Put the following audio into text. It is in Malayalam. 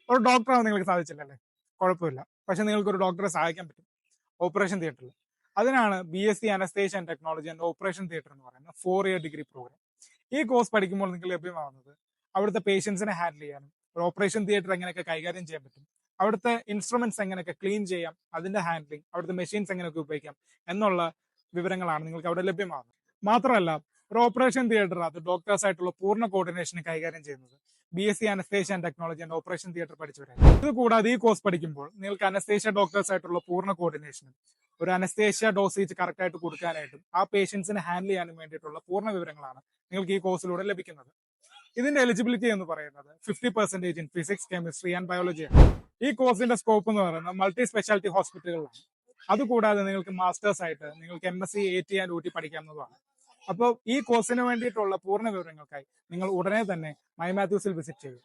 ഒരു ഡോക്ടറാവാൻ നിങ്ങൾക്ക് സാധിച്ചില്ലല്ലേ? കുഴപ്പമില്ല. പക്ഷെ നിങ്ങൾക്ക് ഒരു ഡോക്ടറെ സഹായിക്കാൻ പറ്റും ഓപ്പറേഷൻ തിയേറ്ററിൽ. അതിനാണ് BSc anaesthesia and technology and operation theatre എന്ന് പറയുന്ന 4 ഇയർ ഡിഗ്രി പ്രോഗ്രാം. ഈ കോഴ്സ് പഠിക്കുമ്പോൾ നിങ്ങൾക്ക് ലഭ്യമാവുന്നത് അവിടുത്തെ പേഷ്യൻസിനെ ഹാൻഡിൽ ചെയ്യാനും ഒരു ഓപ്പറേഷൻ തിയേറ്റർ എങ്ങനെയൊക്കെ കൈകാര്യം ചെയ്യാൻ പറ്റും, അവിടുത്തെ ഇൻസ്ട്രുമെന്റ്സ് എങ്ങനെയൊക്കെ ക്ലീൻ ചെയ്യാം, അതിന്റെ ഹാൻഡ്ലിംഗ്, അവിടുത്തെ മെഷീൻസ് എങ്ങനെയൊക്കെ ഉപയോഗിക്കാം എന്നുള്ള വിവരങ്ങളാണ് നിങ്ങൾക്ക് അവിടെ ലഭ്യമാകുന്നത്. മാത്രമല്ല, ഒരു ഓപ്പറേഷൻ തിയേറ്റർ അത് ഡോക്ടേഴ്സ് ആയിട്ടുള്ള പൂർണ്ണ കോർഡിനേഷന് കൈകാര്യം ചെയ്യുന്നത് BSc anaesthesia and technology and operation theatre പഠിച്ചവരാണ്. ഇത് കൂടാതെ ഈ കോഴ്സ് പഠിക്കുമ്പോൾ നിങ്ങൾക്ക് അനസ്തേഷ്യ ഡോക്ടേഴ്സ് ആയിട്ടുള്ള പൂർണ്ണ കോർഡിനേഷനും ഒരു അനസ്തേഷ്യ ഡോസേജ് കറക്റ്റ് ആയിട്ട് കൊടുക്കാനായിട്ടും ആ പേഷ്യൻസിനെ ഹാൻഡിൽ ചെയ്യാനും വേണ്ടിയിട്ടുള്ള പൂർണ്ണ വിവരങ്ങളാണ് നിങ്ങൾക്ക് ഈ കോഴ്സിലൂടെ ലഭിക്കുന്നത്. ഇതിന്റെ എലിജിബിലിറ്റി എന്ന് പറയുന്നത് 50% in physics, chemistry and biology ആണ്. ഈ കോഴ്സിന്റെ സ്കോപ്പ് എന്ന് പറയുന്നത് മൾട്ടി സ്പെഷ്യാലിറ്റി ഹോസ്പിറ്റലുകളാണ്. അതുകൂടാതെ നിങ്ങൾക്ക് മാസ്റ്റേഴ്സ് ആയിട്ട് നിങ്ങൾക്ക് MSc AT ആൻഡ് UT പഠിക്കാവുന്നതാണ്. അപ്പോൾ ഈ കോഴ്സിന് വേണ്ടിയിട്ടുള്ള പൂർണ്ണ വിവരങ്ങൾക്കായി നിങ്ങൾ ഉടനെ തന്നെ മൈ മാത്യൂസിൽ വിസിറ്റ് ചെയ്യും.